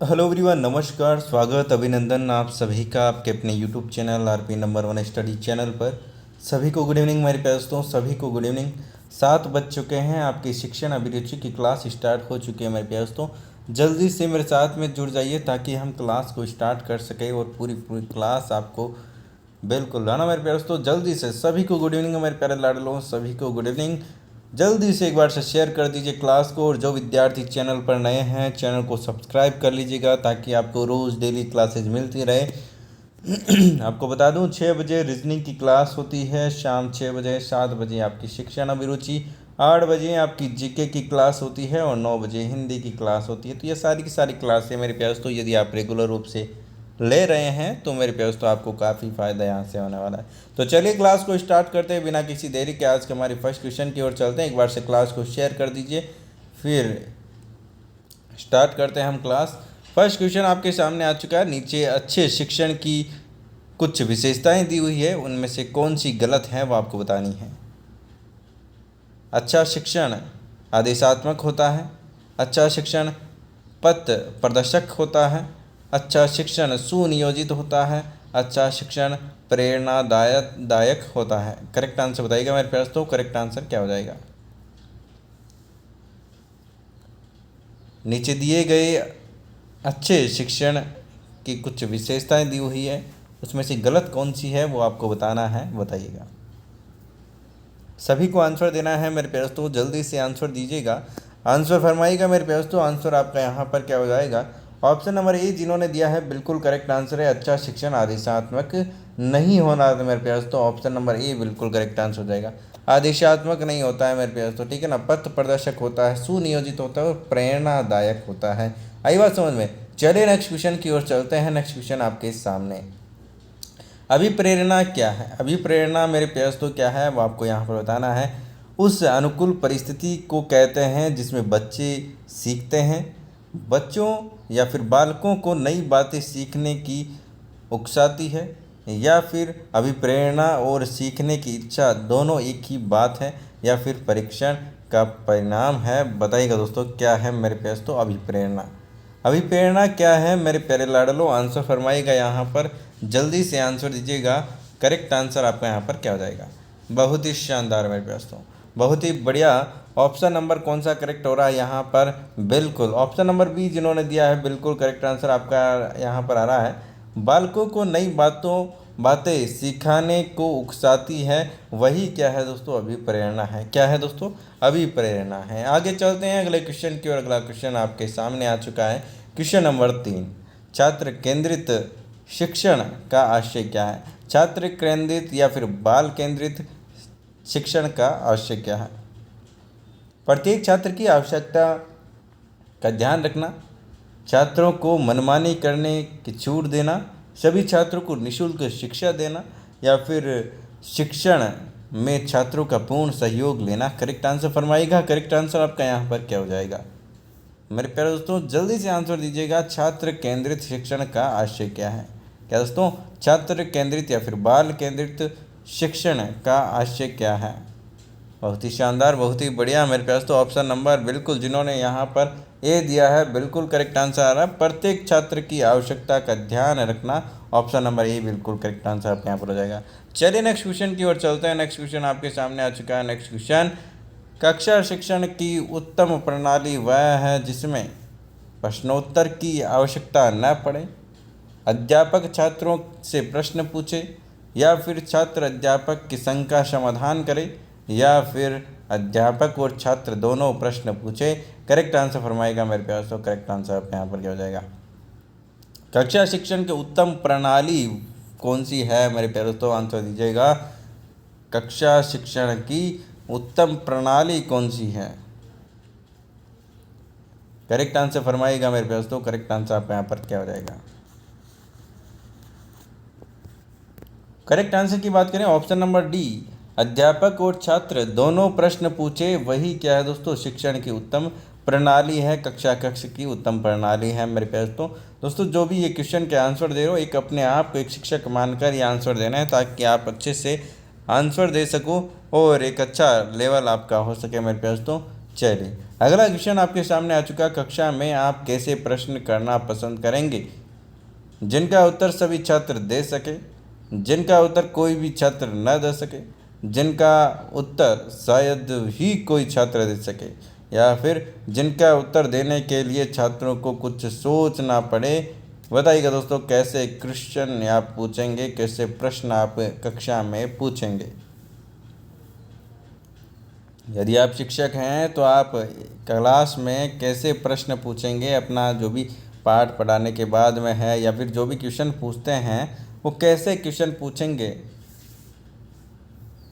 Hello everyone, नमस्कार, स्वागत, अभिनंदन आप सभी का आपके अपने YouTube channel RP number 1 study channel पर। सभी को गुड इवनिंग मेरे प्यारे दोस्तों, सभी को गुड इवनिंग। 7 बज चुके हैं, आपकी शिक्षण अभिरुचि की क्लास स्टार्ट हो चुकी है मेरे प्यारे दोस्तों। जल्दी से मेरे साथ में जुड़ जाइए ताकि हम क्लास को स्टार्ट कर सकें और पूरी पूरी क्लास आपको बिल्कुल है ना मेरे प्यारे दोस्तों। जल्दी से सभी को गुड इवनिंग मेरे प्यारे लाडलों, सभी को गुड इवनिंग। जल्दी से एक बार से शेयर कर दीजिए क्लास को, और जो विद्यार्थी चैनल पर नए हैं चैनल को सब्सक्राइब कर लीजिएगा ताकि आपको रोज़ डेली क्लासेज मिलती रहे। आपको बता दूं 6 बजे रीजनिंग की क्लास होती है, शाम 6 बजे, 7 बजे आपकी शिक्षण अभिरुचि, 8 बजे आपकी जीके की क्लास होती है और 9 बजे हिंदी की क्लास होती है। तो ये सारी की सारी क्लासें मेरे प्यारे दोस्तों यदि आप रेगुलर रूप से ले रहे हैं तो मेरे प्यारे दोस्तों आपको काफ़ी फ़ायदा यहाँ से होने वाला है। तो चलिए क्लास को स्टार्ट करते हैं बिना किसी देरी के। आज के हमारी फर्स्ट क्वेश्चन की ओर चलते हैं। एक बार से क्लास को शेयर कर दीजिए, फिर स्टार्ट करते हैं हम क्लास। फर्स्ट क्वेश्चन आपके सामने आ चुका है। नीचे अच्छे शिक्षण की कुछ विशेषताएं दी हुई है, उनमें से कौन सी गलत है वो आपको बतानी है। अच्छा शिक्षण आदेशात्मक होता है, अच्छा शिक्षण पथ प्रदर्शक होता है, अच्छा शिक्षण सुनियोजित होता है, अच्छा शिक्षण प्रेरणादायक होता है। करेक्ट आंसर बताइएगा मेरे प्यारे दोस्तों, करेक्ट आंसर क्या हो जाएगा। नीचे दिए गए अच्छे शिक्षण की कुछ विशेषताएं दी हुई है, उसमें से गलत कौन सी है वो आपको बताना है, बताइएगा। सभी को आंसर देना है मेरे प्यारे दोस्तों, जल्दी से आंसर दीजिएगा, आंसर फरमाइएगा मेरे प्यारे दोस्तों। आंसर आपका यहाँ पर क्या हो जाएगा। ऑप्शन नंबर ए जिन्होंने दिया है बिल्कुल करेक्ट आंसर है। अच्छा शिक्षण आदेशात्मक नहीं होना था मेरे प्यारे दोस्तों, ऑप्शन नंबर ए बिल्कुल करेक्ट आंसर हो जाएगा। आदेशात्मक नहीं होता है मेरे प्यारे दोस्तों, ठीक है ना। पथ प्रदर्शक होता है, सुनियोजित होता है और प्रेरणादायक होता है। आई बात समझ में। चलिए नेक्स्ट क्वेश्चन की ओर चलते हैं। नेक्स्ट क्वेश्चन आपके सामने, अभिप्रेरणा क्या है। अभिप्रेरणा मेरे प्यारे दोस्तों क्या है वो आपको यहाँ पर बताना है। उस अनुकूल परिस्थिति को कहते हैं जिसमें बच्चे सीखते हैं। बच्चों या फिर बालकों को नई बातें सीखने की उकसाती है, या फिर अभिप्रेरणा और सीखने की इच्छा दोनों एक ही बात है, या फिर परीक्षण का परिणाम है। बताइएगा दोस्तों क्या है मेरे प्यारे दोस्तों अभिप्रेरणा। अभिप्रेरणा क्या है मेरे प्यारे लाडलो, आंसर फरमाइएगा यहाँ पर, जल्दी से आंसर दीजिएगा। करेक्ट आंसर आपका यहाँ पर क्या हो जाएगा। बहुत ही शानदार मेरे प्यारे दोस्तों, बहुत ही बढ़िया। ऑप्शन नंबर कौन सा करेक्ट हो रहा है यहाँ पर, बिल्कुल ऑप्शन नंबर बी जिन्होंने दिया है बिल्कुल करेक्ट आंसर आपका यहाँ पर आ रहा है। बालकों को नई बातें सिखाने को उकसाती है, वही क्या है दोस्तों, अभिप्रेरणा है। क्या है दोस्तों, अभिप्रेरणा है। आगे चलते हैं अगले क्वेश्चन की ओर। अगला क्वेश्चन आपके सामने आ चुका है। क्वेश्चन नंबर 3, छात्र केंद्रित शिक्षण का आशय क्या है। छात्र केंद्रित या फिर बाल केंद्रित शिक्षण का आशय क्या है। प्रत्येक छात्र की आवश्यकता का ध्यान रखना, छात्रों को मनमानी करने की छूट देना, सभी छात्रों को निःशुल्क शिक्षा देना, या फिर शिक्षण में छात्रों का पूर्ण सहयोग लेना। करेक्ट आंसर फरमाइएगा। करेक्ट आंसर आपका यहाँ पर क्या हो जाएगा मेरे प्यारे दोस्तों, जल्दी से आंसर दीजिएगा। छात्र केंद्रित शिक्षण का आशय क्या है। क्या दोस्तों, छात्र केंद्रित या फिर बाल केंद्रित शिक्षण का आशय क्या है। बहुत ही शानदार, बहुत ही बढ़िया मेरे प्यारे दोस्तों। ऑप्शन नंबर बिल्कुल जिन्होंने यहाँ पर ए दिया है बिल्कुल करेक्ट आंसर आ रहा है। प्रत्येक छात्र की आवश्यकता का ध्यान रखना, ऑप्शन नंबर ए बिल्कुल करेक्ट आंसर आपके यहाँ पर हो जाएगा। चलिए नेक्स्ट क्वेश्चन की ओर चलते हैं। नेक्स्ट क्वेश्चन आपके सामने आ चुका है। नेक्स्ट क्वेश्चन, कक्षा शिक्षण की उत्तम प्रणाली वह है जिसमें प्रश्नोत्तर की आवश्यकता न पड़े, अध्यापक छात्रों से प्रश्न पूछे, या फिर छात्र अध्यापक की शंका समाधान करे, या फिर अध्यापक और छात्र दोनों प्रश्न पूछे। करेक्ट आंसर फरमाएगा मेरे प्यारे दोस्तों। करेक्ट आंसर आपके यहाँ पर क्या हो जाएगा। कक्षा शिक्षण की उत्तम प्रणाली कौन सी है मेरे प्यारे दोस्तों, आंसर दीजिएगा। कक्षा शिक्षण की उत्तम प्रणाली कौन सी है। करेक्ट आंसर फरमाइएगा मेरे प्यारे दोस्तों। करेक्ट आंसर आपका यहाँ पर क्या हो जाएगा। करेक्ट आंसर की बात करें ऑप्शन नंबर डी, अध्यापक और छात्र दोनों प्रश्न पूछे, वही क्या है दोस्तों, शिक्षण की उत्तम प्रणाली है। कक्ष की उत्तम प्रणाली है मेरे प्यारे दोस्तों। जो भी ये क्वेश्चन के आंसर दे रहे हो, एक अपने आप को एक शिक्षक मानकर ये आंसर देना है ताकि आप अच्छे से आंसर दे सको और एक अच्छा लेवल आपका हो सके मेरे प्यारे दोस्तों। चलिए अगला क्वेश्चन आपके सामने आ चुका। कक्षा में आप कैसे प्रश्न करना पसंद करेंगे जिनका उत्तर सभी छात्र दे सके, जिनका उत्तर कोई भी छात्र न दे सके, जिनका उत्तर शायद ही कोई छात्र दे सके, या फिर जिनका उत्तर देने के लिए छात्रों को कुछ सोचना पड़े। बताइएगा दोस्तों कैसे क्वेश्चन आप पूछेंगे, कैसे प्रश्न आप कक्षा में पूछेंगे। यदि आप शिक्षक हैं तो आप क्लास में कैसे प्रश्न पूछेंगे, अपना जो भी पाठ पढ़ाने के बाद में है या फिर जो भी क्वेश्चन पूछते हैं वो कैसे क्वेश्चन पूछेंगे।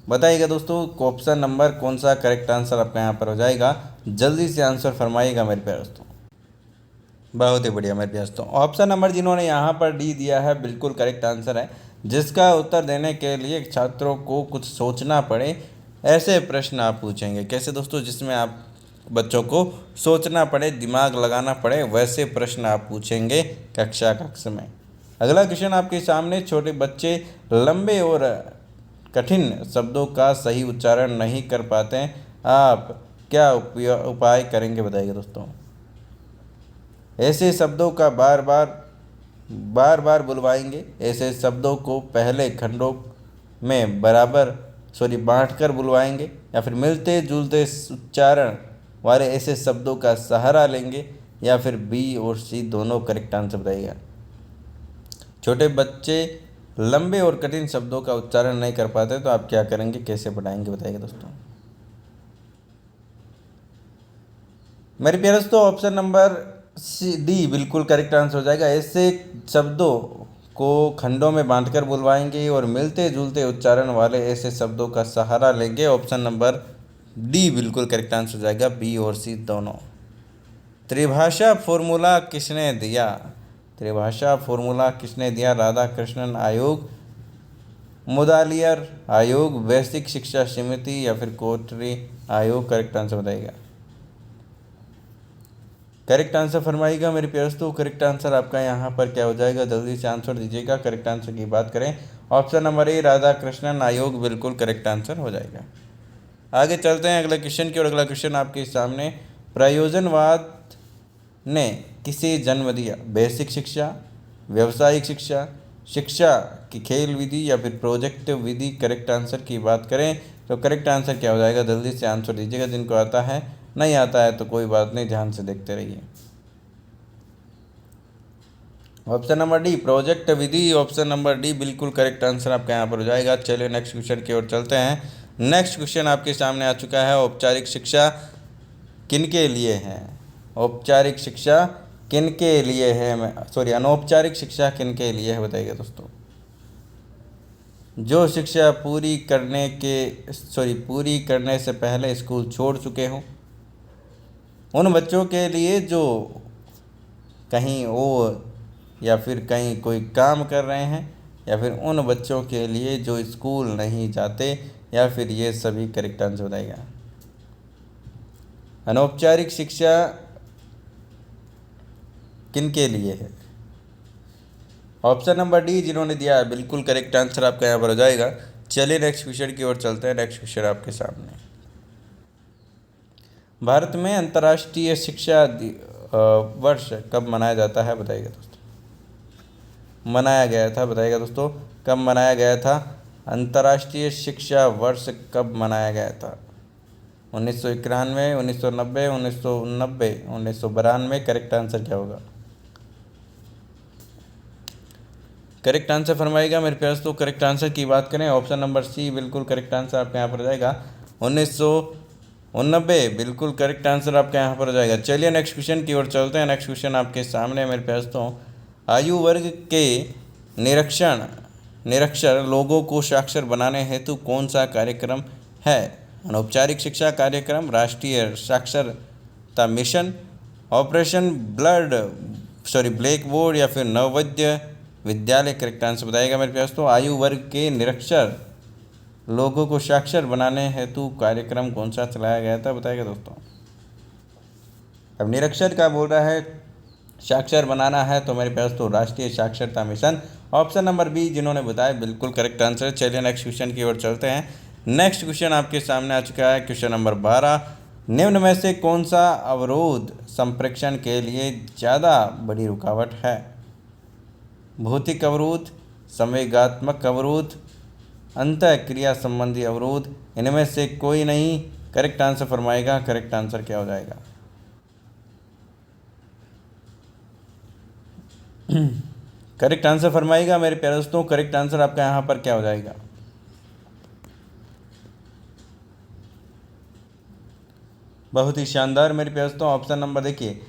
बताइएगा दोस्तों ऑप्शन नंबर कौन सा करेक्ट आंसर आपका यहाँ पर हो जाएगा। जल्दी से आंसर फरमाइएगा मेरे प्यारे दोस्तों। बहुत ही बढ़िया मेरे प्यारे दोस्तों। ऑप्शन नंबर जिन्होंने यहाँ पर डी दिया है बिल्कुल करेक्ट आंसर है। जिसका उत्तर देने के लिए छात्रों को कुछ सोचना पड़े ऐसे प्रश्न आप पूछेंगे। कैसे दोस्तों, जिसमें आप बच्चों को सोचना पड़े, दिमाग लगाना पड़े, वैसे प्रश्न आप पूछेंगे कक्षा में। अगला क्वेश्चन आपके सामने। छोटे बच्चे लंबे और कठिन शब्दों का सही उच्चारण नहीं कर पाते हैं, आप क्या उपाय करेंगे। बताइए दोस्तों। ऐसे शब्दों का बार बार बुलवाएंगे, ऐसे शब्दों को पहले खंडों में बांटकर बुलवाएंगे, या फिर मिलते जुलते उच्चारण वाले ऐसे शब्दों का सहारा लेंगे, या फिर बी और सी दोनों करेक्ट आंसर बताइएगा। छोटे बच्चे लंबे और कठिन शब्दों का उच्चारण नहीं कर पाते तो आप क्या करेंगे, कैसे पढ़ाएंगे। बताइएगा दोस्तों। मेरे प्यारे दोस्तों ऑप्शन नंबर सी डी बिल्कुल करेक्ट आंसर हो जाएगा। ऐसे शब्दों को खंडों में बांटकर बुलवाएंगे और मिलते जुलते उच्चारण वाले ऐसे शब्दों का सहारा लेंगे। ऑप्शन नंबर डी बिल्कुल करेक्ट आंसर हो जाएगा। बी और सी दोनों। त्रिभाषा फॉर्मूला किसने दिया। त्रिभाषा फॉर्मूला किसने दिया। राधा कृष्णन आयोग, मुदालियर आयोग, वैश्विक शिक्षा समिति, या फिर कोटरी आयोग। करेक्ट आंसर बताइएगा। करेक्ट आंसर फरमाइएगा मेरे प्यारे दोस्तों। करेक्ट आंसर आपका यहाँ पर क्या हो जाएगा, जल्दी से आंसर दीजिएगा। करेक्ट आंसर की बात करें option number A Radha Krishnan आयोग बिल्कुल करेक्ट आंसर हो जाएगा। आगे चलते हैं अगला क्वेश्चन की ओर। अगला क्वेश्चन आपके सामने। प्रयोजनवाद ने किसे जन्म दिया। बेसिक शिक्षा, व्यावसायिक शिक्षा, शिक्षा की खेल विधि, या फिर प्रोजेक्ट विधि। करेक्ट आंसर की बात करें तो करेक्ट आंसर क्या हो जाएगा, जल्दी से आंसर दीजिएगा। जिनको आता है, नहीं आता है तो कोई बात नहीं, ध्यान से देखते रहिए। ऑप्शन नंबर डी प्रोजेक्ट विधि। ऑप्शन नंबर डी बिल्कुल करेक्ट आंसर आपका यहाँ पर हो जाएगा। चलिए नेक्स्ट क्वेश्चन की ओर चलते हैं। नेक्स्ट क्वेश्चन आपके सामने आ चुका है। औपचारिक शिक्षा किनके लिए है। औपचारिक शिक्षा किनके लिए है, अनौपचारिक शिक्षा किनके लिए है। बताइएगा दोस्तों। जो शिक्षा पूरी करने से पहले स्कूल छोड़ चुके हों, उन बच्चों के लिए जो कहीं और या फिर कहीं कोई काम कर रहे हैं, या फिर उन बच्चों के लिए जो स्कूल नहीं जाते, या फिर ये सभी करेक्ट आंसर बताएगा। अनौपचारिक शिक्षा किनके लिए है। ऑप्शन नंबर डी जिन्होंने दिया है बिल्कुल करेक्ट आंसर आपका यहाँ पर हो जाएगा। चलिए नेक्स्ट क्वेश्चन की ओर चलते हैं। नेक्स्ट क्वेश्चन आपके सामने। भारत में अंतर्राष्ट्रीय शिक्षा वर्ष कब मनाया जाता है। बताइएगा दोस्तों। मनाया गया था, बताइएगा दोस्तों कब मनाया गया था। अंतर्राष्ट्रीय शिक्षा वर्ष कब मनाया गया था। 1991, 1990, 1990, 1992। करेक्ट आंसर क्या होगा। करेक्ट आंसर फरमाइएगा मेरे प्यारे दोस्तों। करेक्ट आंसर की बात करें ऑप्शन नंबर सी बिल्कुल करेक्ट आंसर आपके यहाँ पर हो जाएगा। 1990 बिल्कुल करेक्ट आंसर आपके यहाँ पर हो जाएगा। चलिए नेक्स्ट क्वेश्चन की ओर चलते हैं। नेक्स्ट क्वेश्चन आपके सामने मेरे प्यारे दोस्तों। आयु वर्ग के निरक्षर लोगों को साक्षर बनाने हेतु कौन सा कार्यक्रम है। अनौपचारिक शिक्षा कार्यक्रम, राष्ट्रीय साक्षरता मिशन, ऑपरेशन ब्लैक बोर्ड, या फिर नवोदय विद्यालय। करेक्ट आंसर बताइएगा मेरे प्यारे दोस्तों। आयु वर्ग के निरक्षर लोगों को साक्षर बनाने हेतु कार्यक्रम कौन सा चलाया गया था। बताइएगा दोस्तों। अब निरक्षर का बोल रहा है, साक्षर बनाना है, तो मेरे प्यारे दोस्तों राष्ट्रीय साक्षरता मिशन। ऑप्शन नंबर बी जिन्होंने बताया बिल्कुल करेक्ट आंसर। चलिए नेक्स्ट क्वेश्चन की ओर चलते हैं। नेक्स्ट क्वेश्चन आपके सामने आ चुका है। Question number 12। निम्न में से कौन सा अवरोध संप्रेक्षण के लिए ज़्यादा बड़ी रुकावट है? भौतिक अवरोध, संवेगात्मक अवरोध, अंतःक्रिया संबंधी अवरोध, इनमें से कोई नहीं। करेक्ट आंसर फरमाएगा। करेक्ट आंसर क्या हो जाएगा? करेक्ट आंसर फरमाइएगा मेरे प्यारे दोस्तों। करेक्ट आंसर आपका यहाँ पर क्या हो जाएगा? बहुत ही शानदार मेरे प्यारे दोस्तों। ऑप्शन नंबर देखिए,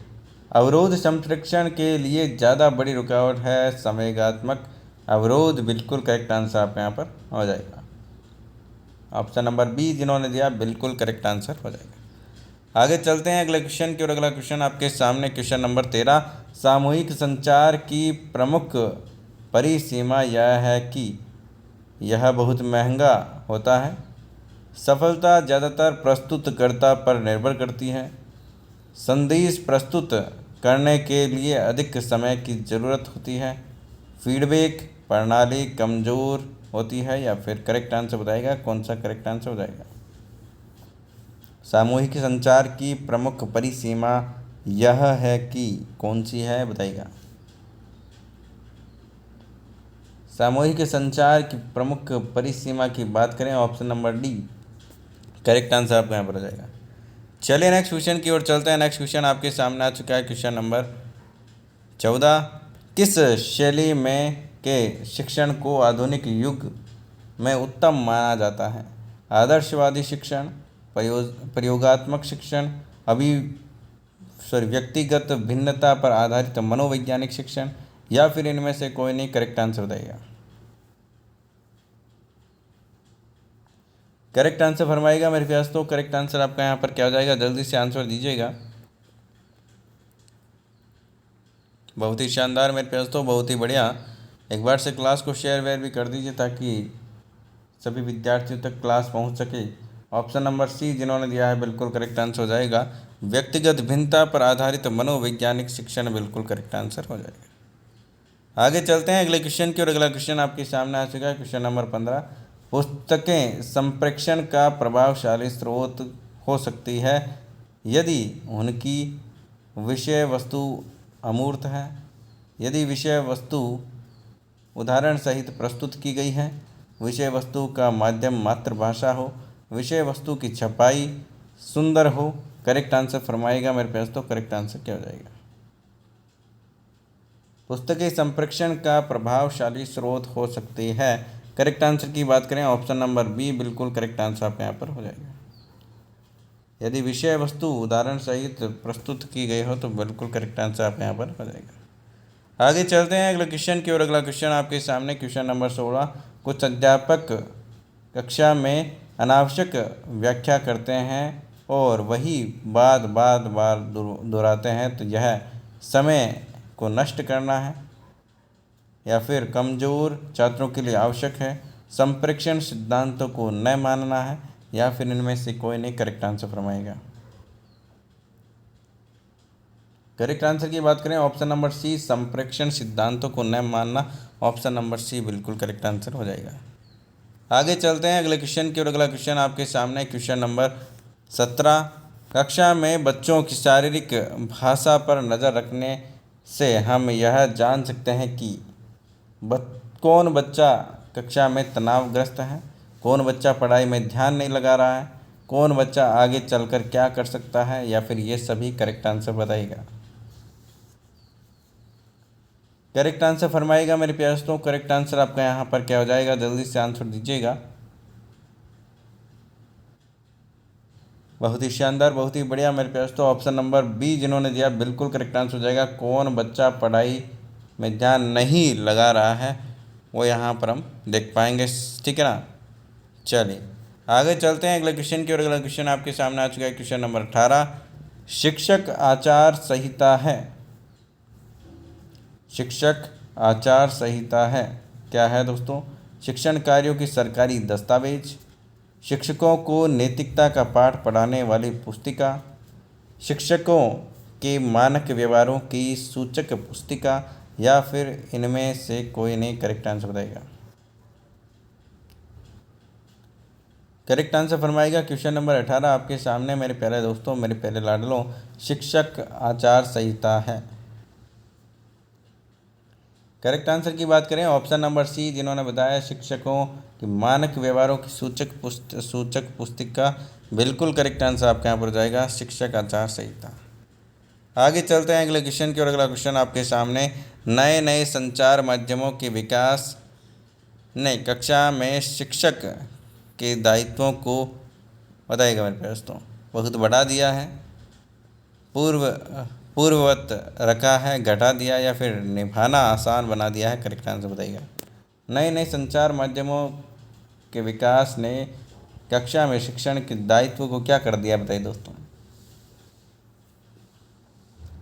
अवरोध संप्रेक्षण के लिए ज़्यादा बड़ी रुकावट है संवेगात्मक अवरोध। बिल्कुल करेक्ट आंसर आपका यहाँ पर हो जाएगा। ऑप्शन नंबर बी जिन्होंने दिया, बिल्कुल करेक्ट आंसर हो जाएगा। आगे चलते हैं अगले क्वेश्चन की ओर। अगला क्वेश्चन आपके सामने, क्वेश्चन नंबर 13। सामूहिक संचार की प्रमुख परिसीमा यह है कि यह बहुत महंगा होता है। सफलता ज़्यादातर प्रस्तुतकर्ता पर निर्भर करती है। संदेश प्रस्तुत करने के लिए अधिक समय की ज़रूरत होती है। फीडबैक प्रणाली कमज़ोर होती है। या फिर करेक्ट आंसर बताएगा, कौन सा करेक्ट आंसर हो जाएगा? सामूहिक संचार की प्रमुख परिसीमा यह है कि कौन सी है, बताइएगा। सामूहिक संचार की प्रमुख परिसीमा की बात करें, option number D correct answer आपका यहाँ पर आ जाएगा। चलिए नेक्स्ट क्वेश्चन की ओर चलते हैं। नेक्स्ट क्वेश्चन आपके सामने आ चुका है, क्वेश्चन नंबर 14। किस शैली में के शिक्षण को आधुनिक युग में उत्तम माना जाता है? आदर्शवादी शिक्षण, प्रयोगात्मक शिक्षण, व्यक्तिगत भिन्नता पर आधारित मनोवैज्ञानिक शिक्षण, या फिर इनमें से कोई नहीं। करेक्ट आंसर बताइएगा। करेक्ट आंसर फरमाइएगा मेरे प्यास। तो करेक्ट आंसर आपका यहाँ पर क्या हो जाएगा? जल्दी से आंसर दीजिएगा। बहुत ही शानदार मेरे प्यास। तो बहुत ही बढ़िया। एक बार से क्लास को शेयर वेयर भी कर दीजिए ताकि सभी विद्यार्थियों तक क्लास पहुंच सके। ऑप्शन नंबर सी जिन्होंने दिया है, बिल्कुल करेक्ट आंसर हो जाएगा। व्यक्तिगत भिन्नता पर आधारित मनोवैज्ञानिक शिक्षण, बिल्कुल करेक्ट आंसर हो जाएगा। आगे चलते हैं अगले क्वेश्चन की ओर। अगला क्वेश्चन आपके सामने आ चुका है, क्वेश्चन नंबर 15। पुस्तकें संप्रेक्षण का प्रभावशाली स्रोत हो सकती है यदि उनकी विषय वस्तु अमूर्त है, यदि विषय वस्तु उदाहरण सहित प्रस्तुत की गई है, विषय वस्तु का माध्यम मातृभाषा हो, विषय वस्तु की छपाई सुंदर हो। करेक्ट आंसर फरमाएगा मेरे पास। तो करेक्ट आंसर क्या हो जाएगा? पुस्तकें संप्रेक्षण का प्रभावशाली स्रोत हो सकती है। करेक्ट आंसर की बात करें, ऑप्शन नंबर बी बिल्कुल करेक्ट आंसर आपके यहाँ पर हो जाएगा। यदि विषय वस्तु उदाहरण सहित प्रस्तुत की गई हो तो बिल्कुल करेक्ट आंसर आपके यहाँ पर हो जाएगा। आगे चलते हैं अगले क्वेश्चन की ओर। अगला क्वेश्चन आपके सामने, क्वेश्चन नंबर 16। कुछ अध्यापक कक्षा में अनावश्यक व्याख्या करते हैं और वही बार बार दोहराते हैं, तो यह समय को नष्ट करना है या फिर कमज़ोर छात्रों के लिए आवश्यक है, संप्रेक्षण सिद्धांतों को न मानना है, या फिर इनमें से कोई नहीं। करेक्ट आंसर फरमाएगा। करेक्ट आंसर की बात करें, ऑप्शन नंबर सी संप्रेक्षण सिद्धांतों को न मानना, ऑप्शन नंबर सी बिल्कुल करेक्ट आंसर हो जाएगा। आगे चलते हैं अगले क्वेश्चन की ओर। अगला क्वेश्चन आपके सामने, क्वेश्चन नंबर 17। कक्षा में बच्चों की शारीरिक भाषा पर नज़र रखने से हम यह जान सकते हैं कि कौन बच्चा कक्षा में तनावग्रस्त है, कौन बच्चा पढ़ाई में ध्यान नहीं लगा रहा है, कौन बच्चा आगे चलकर क्या कर सकता है, या फिर ये सभी। करेक्ट आंसर बताइएगा। करेक्ट आंसर फरमाइएगा मेरे प्यारे दोस्तों। करेक्ट आंसर आपका यहाँ पर क्या हो जाएगा? जल्दी से आंसर दीजिएगा। बहुत ही शानदार, बहुत ही बढ़िया मेरे प्यारे दोस्तों। ऑप्शन नंबर बी जिन्होंने दिया, बिल्कुल करेक्ट आंसर हो जाएगा। कौन बच्चा पढ़ाई में ध्यान नहीं लगा रहा है वो यहाँ पर हम देख पाएंगे, ठीक है ना। चलिए आगे चलते हैं अगले क्वेश्चन की ओर। अगला क्वेश्चन आपके सामने आ चुका है, क्वेश्चन नंबर 18। शिक्षक आचार संहिता है। शिक्षक आचार संहिता है क्या है दोस्तों? शिक्षण कार्यों की सरकारी दस्तावेज, शिक्षकों को नैतिकता का पाठ पढ़ाने वाली पुस्तिका, शिक्षकों के मानक व्यवहारों की सूचक पुस्तिका, या फिर इनमें से कोई नहीं। करेक्ट आंसर बताएगा। करेक्ट आंसर फरमाएगा क्वेश्चन नंबर 18 आपके सामने मेरे प्यारे दोस्तों, मेरे प्यारे लाडलों, शिक्षक आचार संहिता है। करेक्ट आंसर की बात करें ऑप्शन नंबर सी, जिन्होंने बताया शिक्षकों की मानक व्यवहारों की सूचक पुस्तिका। बिल्कुल करेक्ट आंसर आपके यहाँ पर जाएगा शिक्षक आचार संहिता। आगे चलते हैं अगले क्वेश्चन की ओर। अगला क्वेश्चन आपके सामने, नए नए संचार माध्यमों के विकास ने कक्षा में शिक्षक के दायित्वों को, बताइएगा मेरे प्यारे दोस्तों, बहुत बढ़ा दिया है, पूर्ववत रखा है, घटा दिया, या फिर निभाना आसान बना दिया है। करेक्ट आंसर बताइएगा। नए नए संचार माध्यमों के विकास ने कक्षा में शिक्षण के दायित्व को क्या कर दिया, बताइए दोस्तों।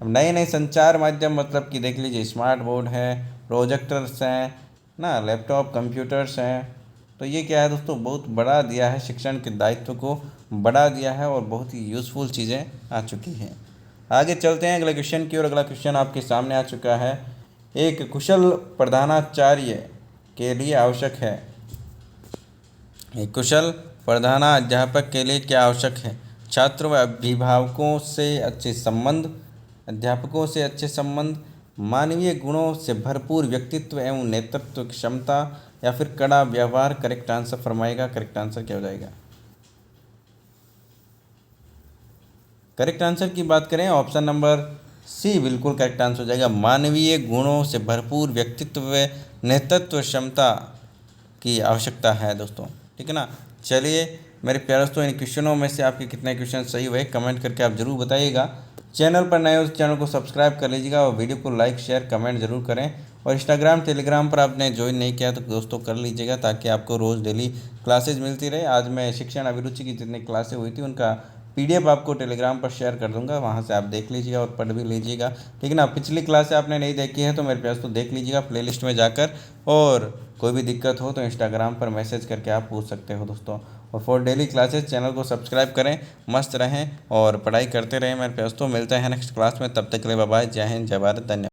अब नए नए संचार माध्यम मतलब कि देख लीजिए, स्मार्ट बोर्ड है, प्रोजेक्टर्स हैं ना, लैपटॉप कंप्यूटर्स हैं। तो ये क्या है दोस्तों, बहुत बढ़ा दिया है, शिक्षण के दायित्व को बढ़ा दिया है और बहुत ही यूज़फुल चीज़ें आ चुकी हैं। आगे चलते हैं अगले क्वेश्चन की ओर। अगला क्वेश्चन आपके सामने आ चुका है, एक कुशल प्रधानाचार्य के लिए आवश्यक है। एक कुशल प्रधानाध्यापक के लिए क्या आवश्यक है? छात्र व अभिभावकों से अच्छे संबंध, अध्यापकों से अच्छे संबंध, मानवीय गुणों से भरपूर व्यक्तित्व एवं नेतृत्व क्षमता, या फिर कड़ा व्यवहार। करेक्ट आंसर फरमाएगा। करेक्ट आंसर क्या हो जाएगा? करेक्ट आंसर की बात करें ऑप्शन नंबर सी बिल्कुल करेक्ट आंसर हो जाएगा। मानवीय गुणों से भरपूर व्यक्तित्व व नेतृत्व क्षमता की आवश्यकता है दोस्तों, ठीक है ना। चलिए मेरे प्यारे दोस्तों, इन क्वेश्चनों में से आपके कितने क्वेश्चन सही हुए कमेंट करके आप ज़रूर बताइएगा। चैनल पर नए हो तो चैनल को सब्सक्राइब कर लीजिएगा और वीडियो को लाइक शेयर कमेंट ज़रूर करें। और इंस्टाग्राम टेलीग्राम पर आपने ज्वाइन नहीं किया तो दोस्तों कर लीजिएगा, ताकि आपको रोज़ डेली क्लासेज मिलती रहे। आज मैं शिक्षण अभिरुचि की जितनी क्लासें हुई थी उनका PDF आपको टेलीग्राम पर शेयर कर दूंगा, वहाँ से आप देख लीजिएगा और पढ़ भी लीजिएगा, ठीक है ना। पिछली क्लासें आपने नहीं देखी है तो मेरे पास तो देख लीजिएगा प्लेलिस्ट में जाकर, और कोई भी दिक्कत हो तो इंस्टाग्राम पर मैसेज करके आप पूछ सकते हो दोस्तों। और फॉर डेली क्लासेस चैनल को सब्सक्राइब करें, मस्त रहें और पढ़ाई करते रहें मेरे दोस्तों। मिलते हैं नेक्स्ट क्लास में, तब तक के लिए बाय बाय, जय हिंद जय भारत, धन्यवाद।